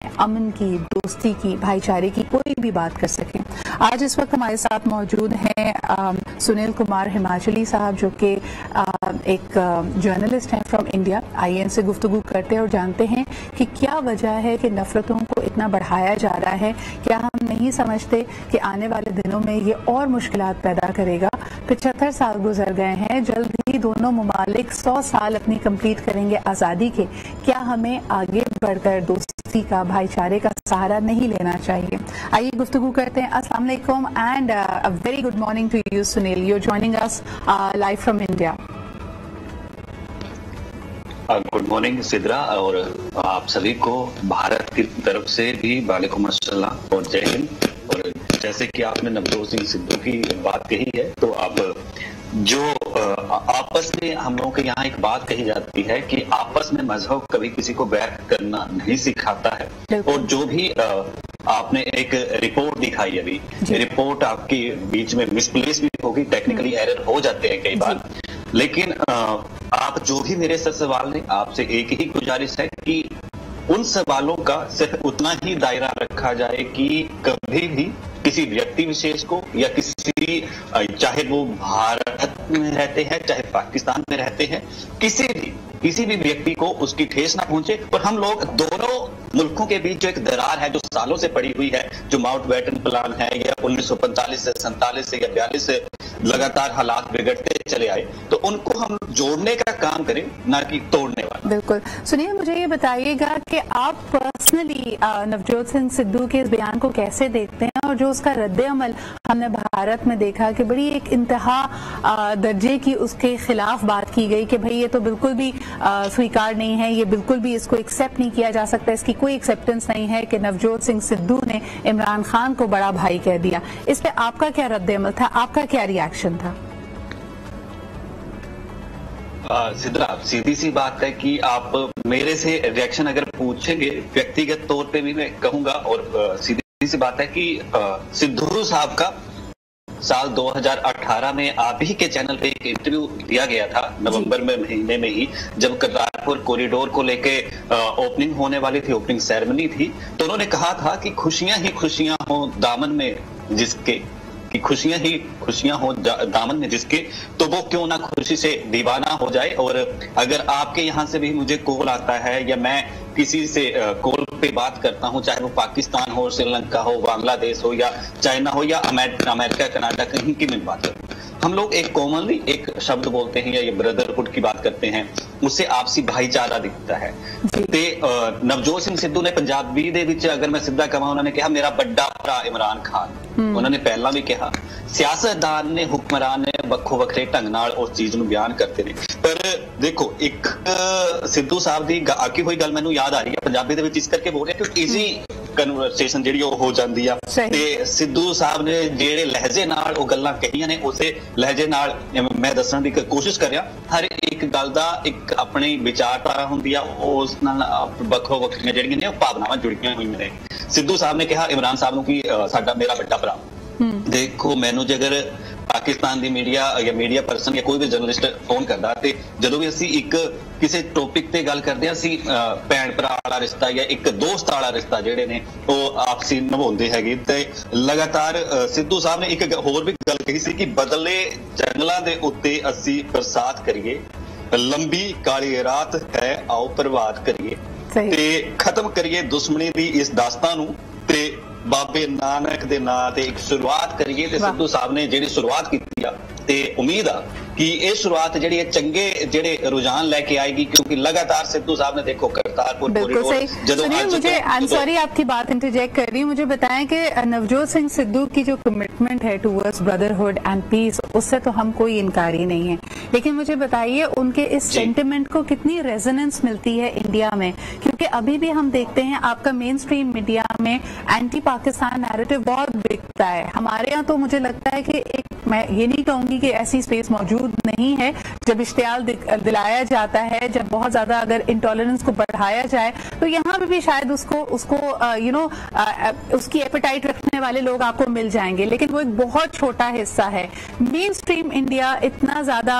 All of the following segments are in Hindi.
अमन की, दोस्ती की, भाईचारे की कोई भी बात कर सकें। आज इस वक्त हमारे साथ मौजूद हैं सुनील कुमार हिमाचली साहब, जो कि एक जर्नलिस्ट हैं फ्रॉम इंडिया। आइए इनसे गुफ्तगू करते हैं और जानते हैं कि क्या वजह है कि नफरतों को इतना बढ़ाया जा रहा है। क्या हम नहीं समझते कि आने वाले दिनों में ये और मुश्किलात पैदा करेगा। 75 साल गुजर गए हैं, जल्द ही दोनों मुमालिक 100 साल अपनी कंप्लीट करेंगे आज़ादी के। क्या हमें आगे बढ़कर दोस्ती का, भाईचारे का सहारा नहीं लेना चाहिए? आइए गुफ्तगू करते हैं। अस्सलाम वालेकुम and a very good morning to you Sunil, you are joining us live from India. Good morning Sidra, और आप सभी को भारत की तरफ से भी वालेकुम अस्सलाम और जय हिंद। और जैसे कि आपने नवजोत सिंह सिद्धू की बात कही है, तो अब जो आपस में हम लोगों के यहाँ एक बात कही जाती है कि आपस में मजहब कभी किसी को बैर करना नहीं सिखाता है। और जो भी आपने एक रिपोर्ट दिखाई अभी, रिपोर्ट आपकी बीच में मिसप्लेस भी होगी, टेक्निकली एरर हो जाते हैं कई बार, लेकिन आप जो भी मेरे से सवाल ने, आपसे एक ही गुजारिश है कि उन सवालों का सिर्फ उतना ही दायरा रखा जाए कि कभी भी किसी व्यक्ति विशेष को या किसी, चाहे वो भारत में रहते हैं चाहे पाकिस्तान में रहते हैं, किसी भी व्यक्ति को उसकी ठेस ना पहुंचे। और हम लोग दोनों मुल्कों के बीच जो एक दरार है, जो सालों से पड़ी हुई है, जो माउंटबेटन प्लान है, या 1945 से 47 से या 42 से लगातार हालात बिगड़ते चले आए, तो उनको हम जोड़ने का काम करें, ना कि तोड़ने वाला। बिल्कुल। सुनिए, मुझे ये बताइएगा कि आप पर्सनली नवजोत सिंह सिद्धू के इस बयान को कैसे देखते हैं, और जो उसका रद्द अमल हमने भारत में देखा कि बड़ी एक इंतहा दर्जे की उसके खिलाफ बात की गई कि भाई ये तो बिल्कुल भी स्वीकार नहीं है, ये बिल्कुल भी इसको एक्सेप्ट नहीं किया जा सकता, इसकी कोई एक्सेप्टेंस नहीं है कि नवजोत सिंह सिद्धू ने इमरान खान को बड़ा भाई कह दिया। इस पे आपका क्या रद्द अमल था, आपका क्या रिएक्शन था? सिद्रा, सीधी सी बात है कि आप मेरे से रिएक्शन अगर पूछेंगे, व्यक्तिगत तौर पे भी मैं कहूंगा, और सीधी सी बात है कि सिद्धू साहब का साल 2018 में आप ही के चैनल पे एक इंटरव्यू दिया गया था, नवंबर में महीने में ही, जब करतारपुर कॉरिडोर को लेके ओपनिंग होने वाली थी, ओपनिंग सेरेमनी थी, तो उन्होंने कहा था कि खुशियां ही खुशियां हो दामन में जिसके, कि खुशियां ही खुशियां हो दामन में जिसके, तो वो क्यों ना खुशी से दीवाना हो जाए। और अगर आपके यहाँ से भी मुझे कॉल आता है या मैं किसी से कॉल पे बात करता हूँ, चाहे वो पाकिस्तान हो, श्रीलंका हो, बांग्लादेश हो, या चाइना हो, या अमेरिका, कनाडा, कहीं की मैं बात करूँ, हम लोग एक कॉमनली एक शब्द बोलते हैं या ये ब्रदरहुड की बात करते हैं, उससे आपसी भाईचारा दिखता है। ते नवजोत सिंह सिद्धू ने पंजाबी दे विच अगर मैं सीधा कहा, उन्होंने कहा मेरा बड़ा भरा इमरान खान, उन्होंने पहला भी कहा। सियासतदान ने, हुक्मरान ने ਵੱਖੋ ਵੱਖਰੇ ढंग नाल उस चीज ਨੂੰ ਬਿਆਨ करते ਨੇ। पर देखो, एक सिद्धू साहब ਦੀ आकी हुई गल मैनू याद आ रही है, पंजाबी ਦੇ ਵਿੱਚ ਇਸ ਕਰਕੇ बोल रहा क्योंकि इजी कन्वर्सेशन ਜਿਹੜੀ ਉਹ ਹੋ ਜਾਂਦੀ ਆ, ਤੇ ਸਿੱਧੂ ਸਾਹਿਬ ਨੇ ਜਿਹੜੇ ਲਹਿਜੇ ਨਾਲ ਉਹ ਗੱਲਾਂ ਕਹੀਆਂ ਨੇ, ਉਸੇ ਲਹਿਜੇ ਨਾਲ ਮੈਂ ਦੱਸਣ ਦੀ ਕੋਸ਼ਿਸ਼ ਕਰ ਰਿਹਾ। ਹਰ ਇੱਕ ਗੱਲ ਦਾ ਇੱਕ ਆਪਣੀ ਵਿਚਾਰਧਾਰਾ ਹੁੰਦੀ ਆ, ਉਸ ਨਾਲ ਵੱਖੋ ਵੱਖਰੀਆਂ ਜਿਹੜੀਆਂ ਨੇ ਉਹ ਭਾਵਨਾਵਾਂ ਜੁੜੀਆਂ ਹੋਈਆਂ ਨੇ। ਸਿੱਧੂ ਸਾਹਿਬ ਨੇ ਕਿਹਾ ਇਮਰਾਨ ਸਾਹਿਬ ਨੂੰ ਕਿ ਸਾਡਾ ਮੇਰਾ ਵੱਡਾ ਭਰਾ। ਦੇਖੋ, ਮੈਨੂੰ ਜੇ ਅਗਰ पाकिस्तान दी मीडिया या मीडिया परसन या कोई भी जर्नलिस्ट फोन करता, ते जदों भी असीं एक किसी टॉपिक ते गल करदे, असीं भैण भरा वाला रिश्ता या एक दोस्त वाला रिश्ता जिहड़े ने ਉਹ आपसी निभाउंदे हैगे। ते लगातार सिद्धू साहब ने एक होर भी गल कही सी कि बदले जंगलां दे उत्ते असीं बरसात करिए, लंबी काली रात है आओ प्रभात करिए, ते खत्म करिए दुश्मनी दी इस दास्तां नूं, ते बाबे नानक दे नां ते एक शुरुआत करिए। ते सिद्धू साहब ने जिहड़ी शुरुआत कीती आ, ते उम्मीद आ कि ये शुरुआत जिहड़ी है चंगे जिहड़े रुझान लेके आएगी, क्योंकि लगातार सिद्धू साहब ने देखो करतारपुर कॉरिडोर, सुनिए, मुझे आई एम सॉरी आपकी बात इंटरजेक्ट कर रही हूँ, मुझे बताएं कि नवजोत सिंह सिद्धू की जो कमिटमेंट है टूवर्ड्स ब्रदरहुड एंड पीस, उससे तो हम कोई इनकारी नहीं है, लेकिन मुझे बताइए उनके इस सेंटिमेंट को कितनी रेजोनेंस मिलती है इंडिया में? क्योंकि अभी भी हम देखते हैं आपका मेन स्ट्रीम मीडिया में एंटी पाकिस्तान नैरेटिव बहुत बिकता है। हमारे यहाँ तो मुझे लगता है कि एक, मैं ये नहीं कहूंगी कि ऐसी स्पेस मौजूद नहीं है, जब इश्तियाल दिलाया जाता है, जब बहुत ज्यादा अगर इंटॉलरेंस को बढ़ाया जाए, तो यहाँ पे भी शायद उसको उसकी एपेटाइट रखने वाले लोग आपको मिल जाएंगे, लेकिन वो एक बहुत छोटा हिस्सा है। मेन स्ट्रीम इंडिया इतना ज्यादा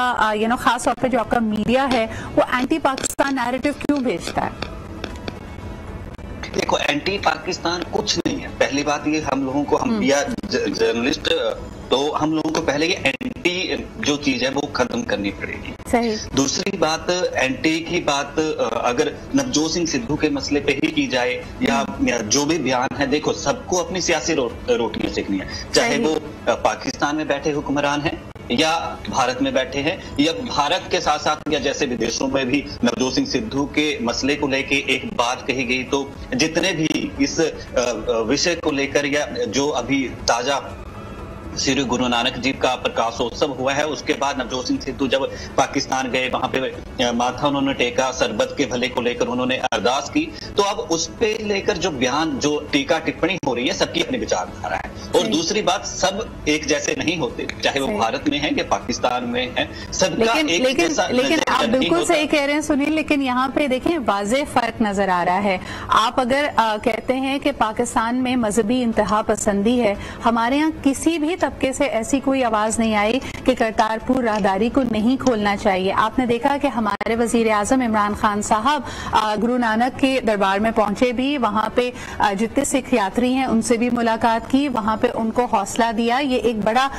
खास तौर पे जो आपका मीडिया है वो एंटी पाकिस्तान नैरेटिव क्यों भेजता है? देखो, एंटी पाकिस्तान कुछ नहीं है। पहली बात ये हम लोगों को, हम या जर्नलिस्ट, तो हम लोगों को पहले ये एंटी जो चीज है वो खत्म करनी पड़ेगी। सही। दूसरी बात, एंटी की बात अगर नवजोत सिंह सिद्धू के मसले पे ही की जाए या जो भी बयान है, देखो सबको अपनी सियासी रोटियां सेकनी है, चाहे वो पाकिस्तान में बैठे हुक्मरान हैं या भारत में बैठे हैं, या भारत के साथ साथ या जैसे विदेशों में भी नवजोत सिंह सिद्धू के मसले को लेके एक बात कही गई, तो जितने भी इस विषय को लेकर या जो अभी ताजा श्री गुरु नानक जी का प्रकाशोत्सव हुआ है, उसके बाद नवजोत सिंह सिद्धू जब पाकिस्तान गए, वहां पे माथा उन्होंने टेका, सरबत के भले को लेकर उन्होंने अरदास की। तो अब उस पे लेकर जो बयान, जो टीका टिप्पणी हो रही है, सबकी अपनी विचारधारा है। और दूसरी बात, सब एक जैसे नहीं होते, चाहे वो भारत में है या पाकिस्तान में है, सबका लेकिन आप बिल्कुल सही कह रहे हैं सुनील, लेकिन यहाँ पे देखें वाज़ेह फर्क नजर आ रहा है। आप अगर कहते हैं कि पाकिस्तान में मजहबी इंतहा पसंदी है, हमारे यहाँ किसी भी तबके से ऐसी कोई आवाज नहीं आई कि करतारपुर राहदारी को नहीं खोलना चाहिए। आपने देखा कि हमारे वजीर आजम इमरान खान साहब गुरु नानक के दरबार में पहुंचे भी, वहां पे जितने सिख यात्री हैं उनसे भी मुलाकात की, वहां पे उनको हौसला दिया। ये एक बड़ा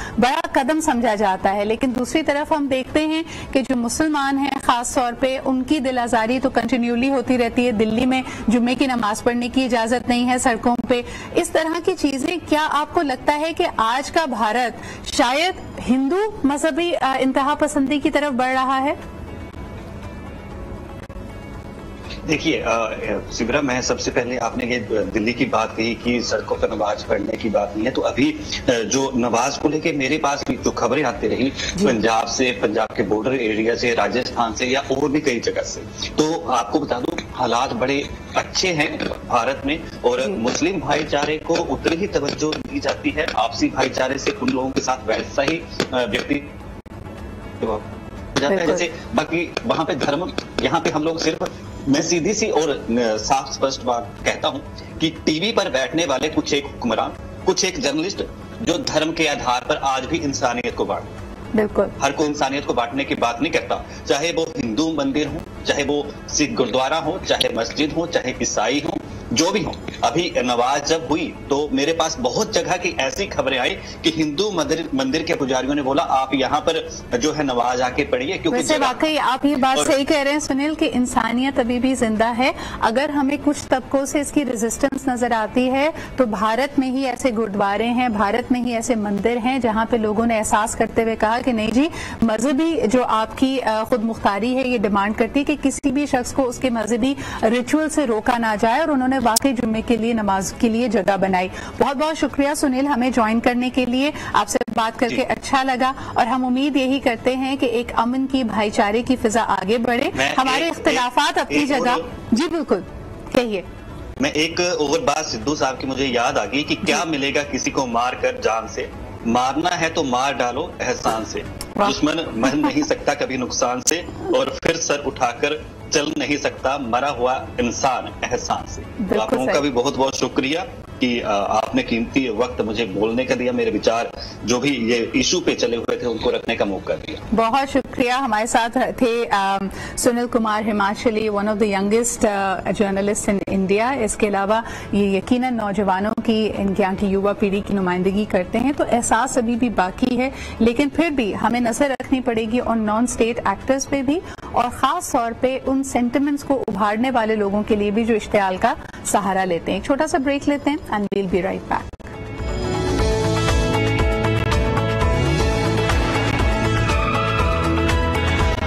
कदम समझा जाता है। लेकिन दूसरी तरफ हम देखते हैं कि जो मुसलमान हैं खास तौर पे, उनकी दिल आजारी तो कंटिन्यूली होती रहती है। दिल्ली में जुम्मे की नमाज पढ़ने की इजाजत नहीं है सड़कों पे, इस तरह की चीजें। क्या आपको लगता है कि आज का भारत शायद हिंदू मजहबी इंतहा पसंदी की तरफ बढ़ रहा है? देखिए सिबरा, मैं सबसे पहले, आपने ये दिल्ली की बात कही कि सड़कों पर नमाज पढ़ने की बात नहीं है, तो अभी जो नमाज को लेके मेरे पास भी जो खबरें आती रही पंजाब से, पंजाब के बॉर्डर एरिया से, राजस्थान से या और भी कई जगह से, तो आपको बता दूं हालात बड़े अच्छे हैं भारत में। और मुस्लिम भाईचारे को उतनी ही तवज्जो दी जाती है, आपसी भाईचारे से उन लोगों के साथ वैसा ही व्यक्ति जाता है जैसे बाकी वहां पे धर्म। यहाँ पे हम लोग सिर्फ, मैं सीधी सी और साफ स्पष्ट बात कहता हूं कि टीवी पर बैठने वाले कुछ एक हुक्मरान, कुछ एक जर्नलिस्ट जो धर्म के आधार पर आज भी इंसानियत को बांट, बिल्कुल हर कोई इंसानियत को बांटने की बात नहीं करता, चाहे वो हिंदू मंदिर हो, चाहे वो सिख गुरुद्वारा हो, चाहे मस्जिद हो, चाहे ईसाई हो, जो भी हो। अभी नमाज जब हुई तो मेरे पास बहुत जगह की ऐसी खबरें आई कि हिंदू मंदिर के पुजारियों ने बोला आप यहाँ पर जो है नमाज आके पढ़िए, क्योंकि वैसे वाकई आप ये बात सही कह रहे हैं सुनील कि इंसानियत अभी भी जिंदा है। अगर हमें कुछ तबकों से इसकी रेजिस्टेंस नजर आती है तो भारत में ही ऐसे गुरुद्वारे हैं, भारत में ही ऐसे मंदिर हैं जहां पे लोगों ने एहसास करते हुए कहा कि नहीं जी, मजहबी जो आपकी खुद मुख्तारी है ये डिमांड करती है कि किसी भी शख्स को उसके मजहबी रिचुअल से रोका ना जाए, और उन्होंने वाकई जुम्मे के लिए, नमाज के लिए जगह बनाई। बहुत बहुत शुक्रिया सुनील हमें ज्वाइन करने के लिए, आपसे बात करके अच्छा लगा, और हम उम्मीद यही करते हैं कि एक अमन की, भाईचारे की फिजा आगे बढ़े। हमारे इख्तिलाफात अपनी जगह। जी बिल्कुल, कहिए। मैं एक और बात सिद्धू साहब की मुझे याद आ गई कि क्या मिलेगा किसी को मार कर जान से, मारना है तो मार डालो एहसान से, दुश्मन मर नहीं सकता कभी नुकसान से, और फिर सर उठाकर चल नहीं सकता मरा हुआ इंसान एहसान से। तो आप लोगों का भी बहुत बहुत शुक्रिया कि आपने कीमती वक्त मुझे बोलने का दिया, मेरे विचार जो भी ये इशू पे चले हुए थे उनको रखने का मौका दिया। बहुत शुक्रिया। हमारे साथ थे Sunil Kumar Himachali, one of the youngest journalist in India. इसके अलावा ये यकीनन नौजवानों की, इनके यहाँ की युवा पीढ़ी की नुमाइंदगी करते हैं, तो एहसास अभी भी बाकी है, लेकिन फिर भी हमें नजर रखनी पड़ेगी ऑन नॉन स्टेट एक्टर्स पे भी, और खास तौर पे उन सेंटिमेंट्स को उभारने वाले लोगों के लिए भी जो इश्तियाल का सहारा लेते हैं। एक छोटा सा ब्रेक लेते हैं and we'll be right back.